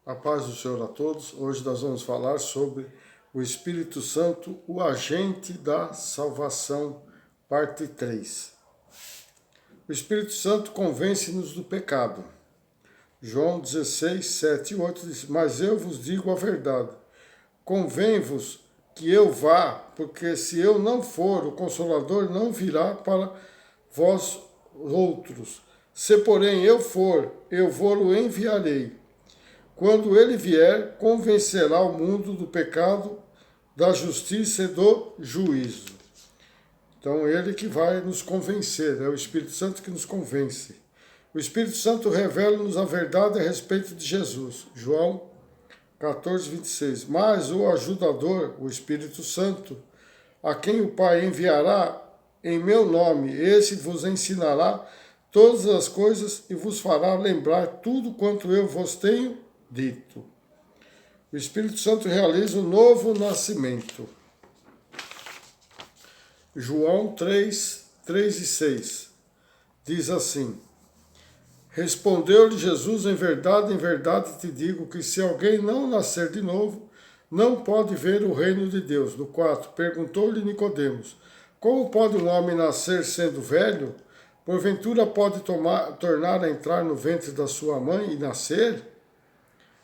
A paz do Senhor a todos. Hoje nós vamos falar sobre o Espírito Santo, o agente da salvação, parte 3. O Espírito Santo convence-nos do pecado. João 16, 7 e 8 diz: Mas eu vos digo a verdade, convém-vos que eu vá, porque se eu não for, o Consolador não virá para vós outros. Se porém eu for, eu vou-lo enviarei. Quando ele vier, convencerá o mundo do pecado, da justiça e do juízo. Então, ele que vai nos convencer, é o Espírito Santo que nos convence. O Espírito Santo revela-nos a verdade a respeito de Jesus. João 14, 26. Mas o ajudador, o Espírito Santo, a quem o Pai enviará em meu nome, esse vos ensinará todas as coisas e vos fará lembrar tudo quanto eu vos tenho dito. O Espírito Santo realiza o novo nascimento. João 3, 3 e 6 diz assim: Respondeu-lhe Jesus, em verdade te digo que se alguém não nascer de novo, não pode ver o reino de Deus. No 4, perguntou-lhe Nicodemos: Como pode um homem nascer sendo velho? Porventura pode tornar a entrar no ventre da sua mãe e nascer?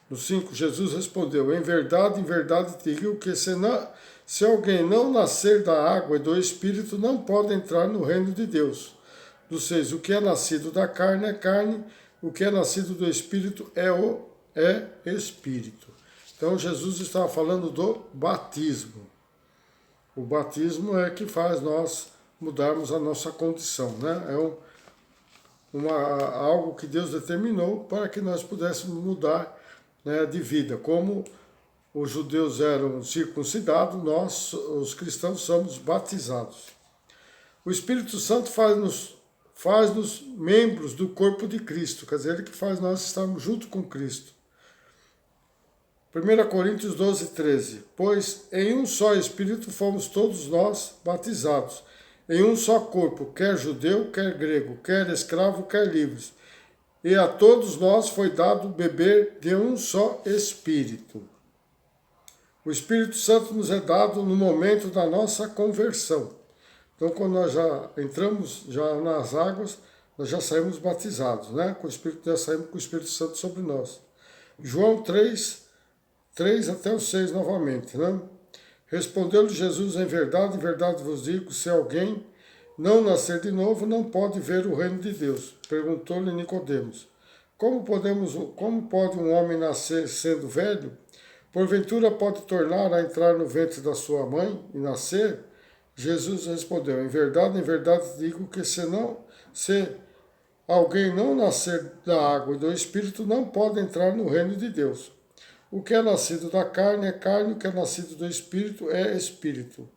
No 5, Jesus respondeu: Em verdade te digo que se alguém não nascer da água e do Espírito, não pode entrar no reino de Deus. No 6, o que é nascido da carne é carne, o que é nascido do Espírito é Espírito. Então Jesus estava falando do batismo. O batismo é que faz nós mudarmos a nossa condição, né? É algo que Deus determinou para que nós pudéssemos mudar, né, de vida. Como os judeus eram circuncidados, nós, os cristãos, somos batizados. O Espírito Santo faz-nos membros do corpo de Cristo, quer dizer, ele que faz nós estarmos junto com Cristo. 1 Coríntios 12, 13. Pois em um só Espírito fomos todos nós batizados, em um só corpo, quer judeu, quer grego, quer escravo, quer livre. E a todos nós foi dado beber de um só Espírito. O Espírito Santo nos é dado no momento da nossa conversão. Então, quando nós já entramos já nas águas, nós já saímos batizados, né? Com o Espírito, já saímos com o Espírito Santo sobre nós. João 3 até o 6 novamente, né? Respondeu-lhe Jesus: Em verdade vos digo, se alguém não nascer de novo, não pode ver o reino de Deus. Perguntou-lhe Nicodemos: Como pode um homem nascer sendo velho? Porventura pode tornar a entrar no ventre da sua mãe e nascer? Jesus respondeu: Em verdade digo que se alguém não nascer da água e do Espírito, não pode entrar no reino de Deus. O que é nascido da carne é carne, o que é nascido do Espírito é Espírito.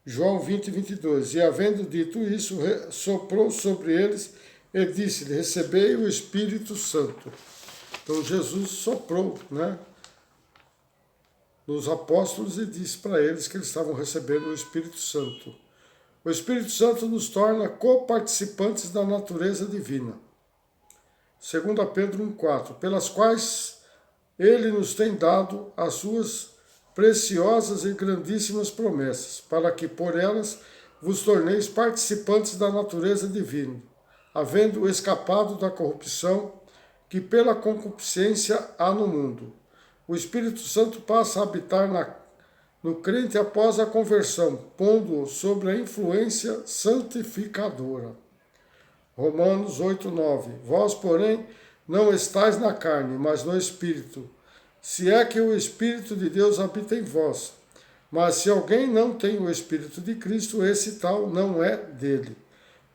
João 20, 22. E havendo dito isso, soprou sobre eles e disse-lhe: Recebei o Espírito Santo. Então Jesus soprou, né, nos apóstolos e disse para eles que eles estavam recebendo o Espírito Santo. O Espírito Santo nos torna coparticipantes da natureza divina. 2 Pedro 1,4. Pelas quais ele nos tem dado as suas preciosas e grandíssimas promessas, para que por elas vos torneis participantes da natureza divina, havendo escapado da corrupção que pela concupiscência há no mundo. O Espírito Santo passa a habitar no crente após a conversão, pondo-o sobre a influência santificadora. Romanos 8, 9. Vós, porém, não estáis na carne, mas no Espírito, se é que o Espírito de Deus habita em vós. Mas se alguém não tem o Espírito de Cristo, esse tal não é dele.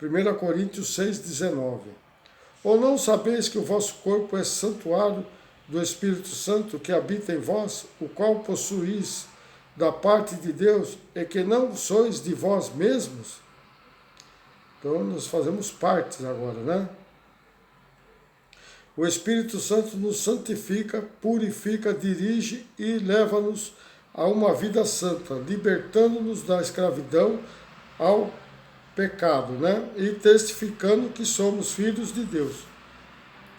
1 Coríntios 6, 19. Ou não sabeis que o vosso corpo é santuário do Espírito Santo que habita em vós, o qual possuís da parte de Deus, e que não sois de vós mesmos? Então nós fazemos parte agora, né? O Espírito Santo nos santifica, purifica, dirige e leva-nos a uma vida santa, libertando-nos da escravidão ao pecado, né? E testificando que somos filhos de Deus.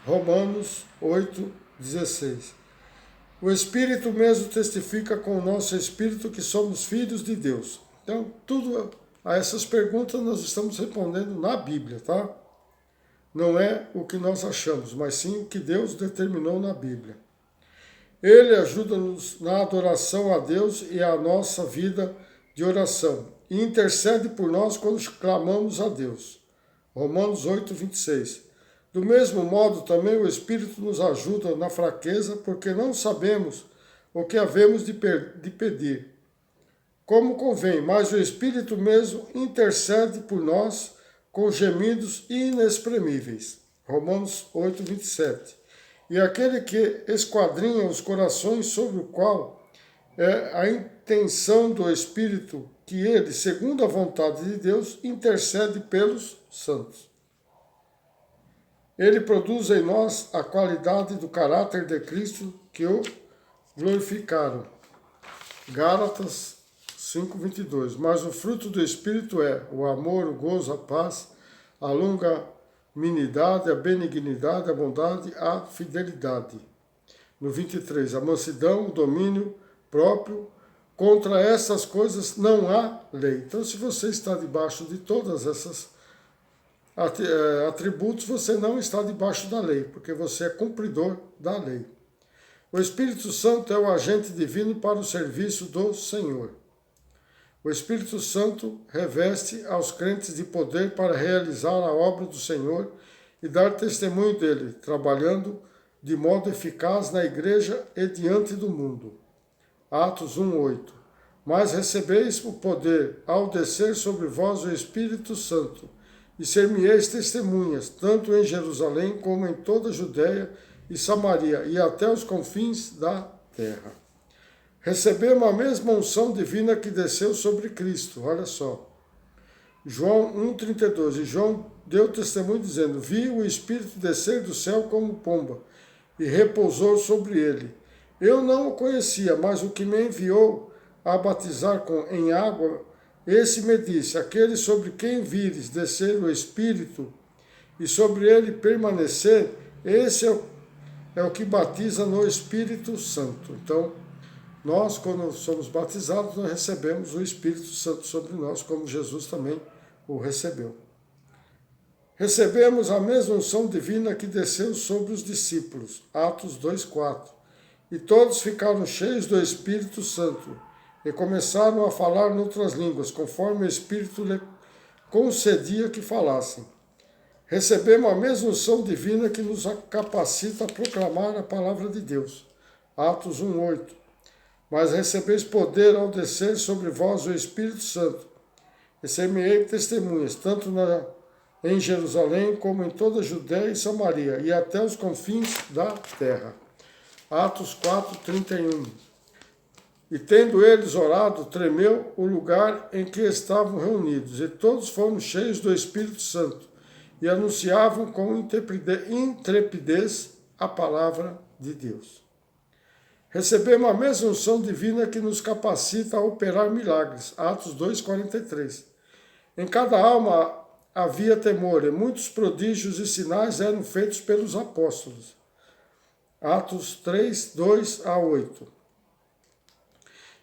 Romanos 8, 16. O Espírito mesmo testifica com o nosso Espírito que somos filhos de Deus. Então, tudo a essas perguntas nós estamos respondendo na Bíblia, tá? Não é o que nós achamos, mas sim o que Deus determinou na Bíblia. Ele ajuda-nos na adoração a Deus e a nossa vida de oração. E intercede por nós quando clamamos a Deus. Romanos 8, 26. Do mesmo modo, também o Espírito nos ajuda na fraqueza, porque não sabemos o que havemos de pedir, como convém, mas o Espírito mesmo intercede por nós com gemidos inexprimíveis. Romanos 8, 27. E aquele que esquadrinha os corações, sobre o qual é a intenção do Espírito, que ele, segundo a vontade de Deus, intercede pelos santos. Ele produz em nós a qualidade do caráter de Cristo que o glorificaram. Gálatas 5:22. Mas o fruto do Espírito é o amor, o gozo, a paz, a longanimidade, a benignidade, a bondade, a fidelidade. No 23, a mansidão, o domínio próprio. Contra essas coisas não há lei. Então, se você está debaixo de todas essas atributos, você não está debaixo da lei, porque você é cumpridor da lei. O Espírito Santo é o agente divino para o serviço do Senhor. O Espírito Santo reveste aos crentes de poder para realizar a obra do Senhor e dar testemunho dele, trabalhando de modo eficaz na igreja e diante do mundo. Atos 1:8. Mas recebeis o poder ao descer sobre vós o Espírito Santo, e ser-me-eis testemunhas, tanto em Jerusalém como em toda a Judéia e Samaria, e até os confins da terra. Recebemos a mesma unção divina que desceu sobre Cristo, olha só. João 1,32, e João deu testemunho dizendo, vi o Espírito descer do céu como pomba, e repousou sobre ele. Eu não o conhecia, mas o que me enviou a batizar em água, esse me disse, aquele sobre quem vires descer o Espírito e sobre ele permanecer, esse é o que batiza no Espírito Santo. Então, nós, quando somos batizados, nós recebemos o Espírito Santo sobre nós, como Jesus também o recebeu. Recebemos a mesma unção divina que desceu sobre os discípulos, Atos 2:4. E todos ficaram cheios do Espírito Santo, e começaram a falar noutras línguas, conforme o Espírito lhe concedia que falassem. Recebemos a mesma unção divina que nos capacita a proclamar a palavra de Deus. Atos 1:8. Mas recebeis poder ao descer sobre vós o Espírito Santo, e ser-me-ei testemunhas, tanto em Jerusalém como em toda a Judéia e Samaria, e até os confins da terra. Atos 4:31. E tendo eles orado, tremeu o lugar em que estavam reunidos, e todos foram cheios do Espírito Santo, e anunciavam com intrepidez a palavra de Deus. Recebemos a mesma unção divina que nos capacita a operar milagres. Atos 2:43. Em cada alma havia temor, e muitos prodígios e sinais eram feitos pelos apóstolos. Atos 3:2-8.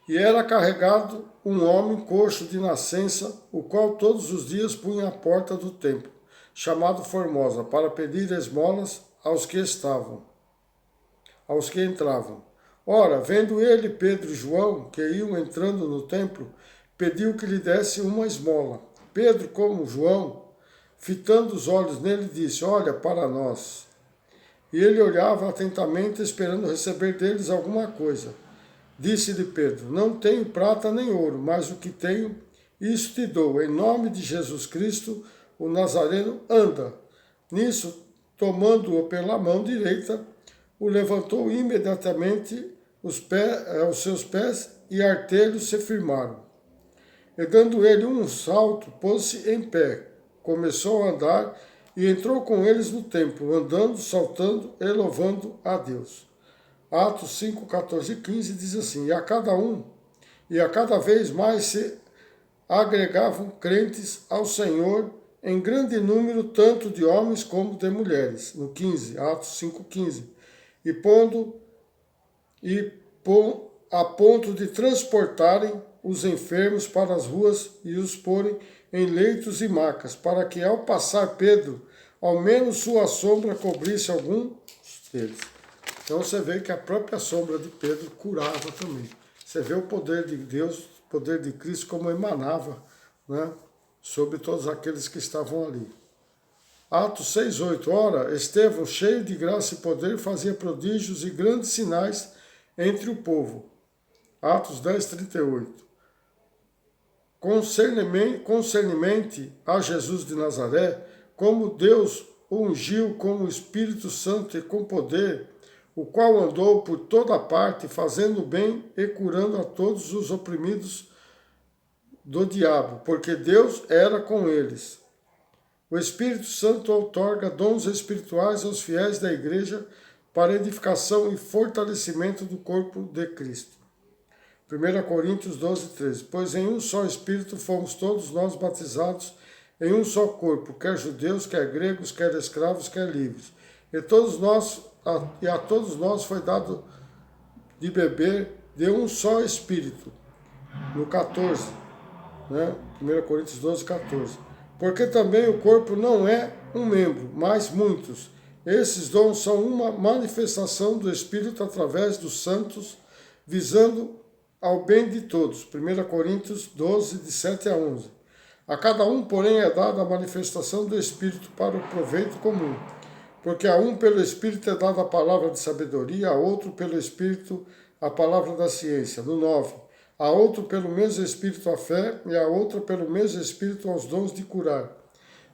E era carregado um homem coxo de nascença, o qual todos os dias punha à porta do templo, chamado Formosa, para pedir esmolas aos que entravam. Ora, vendo ele Pedro e João, que iam entrando no templo, pediu que lhe desse uma esmola. Pedro, como João, fitando os olhos nele, disse, olha para nós. E ele olhava atentamente, esperando receber deles alguma coisa. Disse-lhe Pedro, não tenho prata nem ouro, mas o que tenho, isso te dou. Em nome de Jesus Cristo, o Nazareno, anda. Nisso, tomando-o pela mão direita, o levantou imediatamente os seus pés e artelhos se firmaram. E dando ele um salto, pôs-se em pé, começou a andar e entrou com eles no templo, andando, saltando e louvando a Deus. Atos 5, 14 e 15 diz assim, e a cada vez mais se agregavam crentes ao Senhor em grande número, tanto de homens como de mulheres. No 15, Atos 5, 15. E pondo e a ponto de transportarem os enfermos para as ruas e os porem em leitos e macas, para que ao passar Pedro, ao menos sua sombra cobrisse alguns deles. Então você vê que a própria sombra de Pedro curava também. Você vê o poder de Deus, o poder de Cristo como emanava, né, sobre todos aqueles que estavam ali. Atos 6:8. Ora, Estevão, cheio de graça e poder, fazia prodígios e grandes sinais entre o povo. Atos 10:38. Concernimento a Jesus de Nazaré, como Deus o ungiu com o Espírito Santo e com poder, o qual andou por toda parte, fazendo bem e curando a todos os oprimidos do diabo, porque Deus era com eles. O Espírito Santo outorga dons espirituais aos fiéis da igreja para edificação e fortalecimento do corpo de Cristo. 1 Coríntios 12:13. Pois em um só Espírito fomos todos nós batizados em um só corpo, quer judeus, quer gregos, quer escravos, quer livres. E a todos nós foi dado de beber de um só Espírito. No 14, né? 1 Coríntios 12:14. Porque também o corpo não é um membro, mas muitos. Esses dons são uma manifestação do Espírito através dos santos, visando ao bem de todos. 1 Coríntios 12, de 7 a 11. A cada um, porém, é dada a manifestação do Espírito para o proveito comum. Porque a um pelo Espírito é dada a palavra de sabedoria, a outro pelo Espírito a palavra da ciência. No 9. A outro pelo mesmo Espírito a fé, e a outra pelo mesmo Espírito aos dons de curar.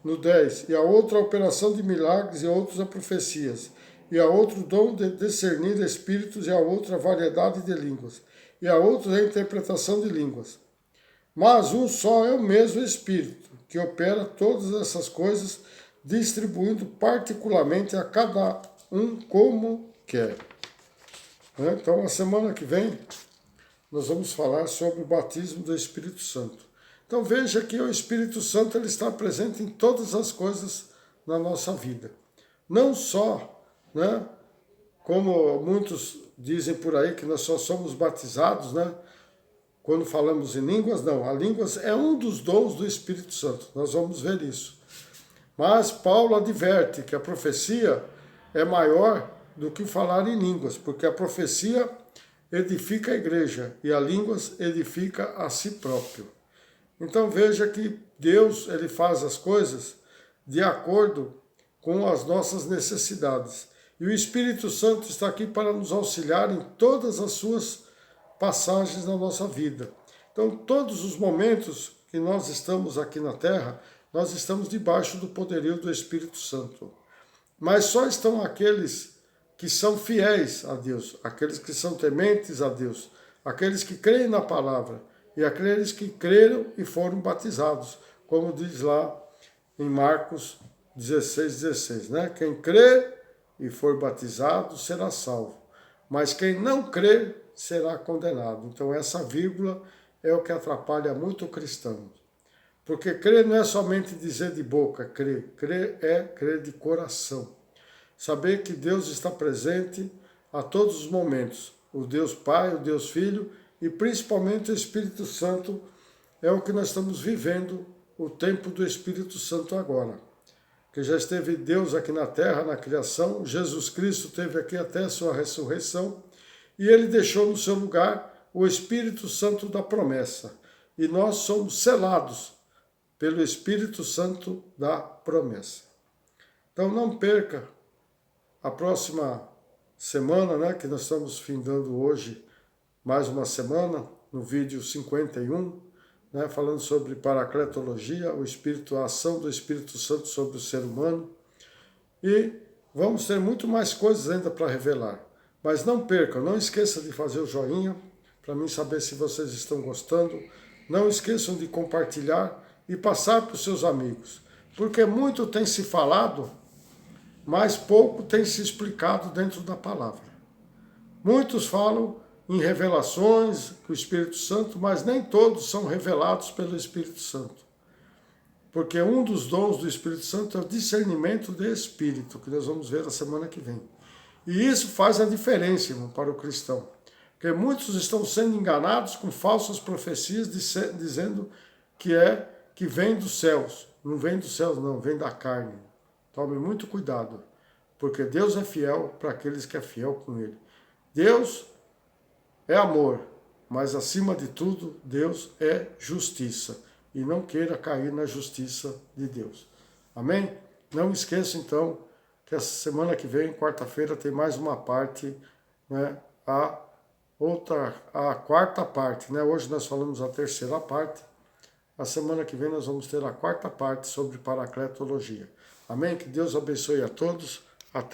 No 10. E a outra a operação de milagres, e a outros a profecias. E a outro o dom de discernir espíritos, e a outra a variedade de línguas. E a outra a interpretação de línguas. Mas um só é o mesmo Espírito, que opera todas essas coisas, distribuindo particularmente a cada um como quer. Então, na semana que vem, nós vamos falar sobre o batismo do Espírito Santo. Então, veja que o Espírito Santo ele está presente em todas as coisas na nossa vida. Não só, né, como muitos dizem por aí, que nós só somos batizados, né, quando falamos em línguas. Não, a línguas é um dos dons do Espírito Santo. Nós vamos ver isso. Mas Paulo adverte que a profecia é maior do que falar em línguas, porque a profecia edifica a igreja e a línguas edifica a si próprio. Então veja que Deus ele faz as coisas de acordo com as nossas necessidades. E o Espírito Santo está aqui para nos auxiliar em todas as suas passagens na nossa vida. Então, todos os momentos que nós estamos aqui na Terra, nós estamos debaixo do poderio do Espírito Santo. Mas só estão aqueles que são fiéis a Deus, aqueles que são tementes a Deus, aqueles que creem na palavra e aqueles que creram e foram batizados, como diz lá em Marcos 16:16, né? Quem crê e for batizado será salvo, mas quem não crer será condenado. Então essa vírgula é o que atrapalha muito o cristão. Porque crer não é somente dizer de boca, crer. Crer é crer de coração. Saber que Deus está presente a todos os momentos. O Deus Pai, o Deus Filho e principalmente o Espírito Santo é o que nós estamos vivendo, o tempo do Espírito Santo agora. Que já esteve Deus aqui na terra, na criação, Jesus Cristo esteve aqui até a sua ressurreição, e ele deixou no seu lugar o Espírito Santo da promessa. E nós somos selados pelo Espírito Santo da promessa. Então não perca a próxima semana, né, que nós estamos findando hoje, mais uma semana, no vídeo 51, né, falando sobre paracletologia, o Espírito, a ação do Espírito Santo sobre o ser humano. E vamos ter muito mais coisas ainda para revelar. Mas não perca, não esqueça de fazer o joinha, para mim saber se vocês estão gostando. Não esqueçam de compartilhar e passar para os seus amigos. Porque muito tem se falado, mas pouco tem se explicado dentro da palavra. Muitos falam em revelações com o Espírito Santo, mas nem todos são revelados pelo Espírito Santo. Porque um dos dons do Espírito Santo é o discernimento de espírito, que nós vamos ver na semana que vem. E isso faz a diferença, irmão, para o cristão. Porque muitos estão sendo enganados com falsas profecias dizendo que vem dos céus. Não vem dos céus, não, vem da carne. Tome muito cuidado, porque Deus é fiel para aqueles que é fiel com Ele. Deus é amor, mas acima de tudo, Deus é justiça. E não queira cair na justiça de Deus. Amém? Não esqueça, então, que essa semana que vem, quarta-feira, tem mais uma parte, né? A quarta parte, né? Hoje nós falamos a terceira parte. A semana que vem nós vamos ter a quarta parte sobre paracletologia. Amém? Que Deus abençoe a todos. Até o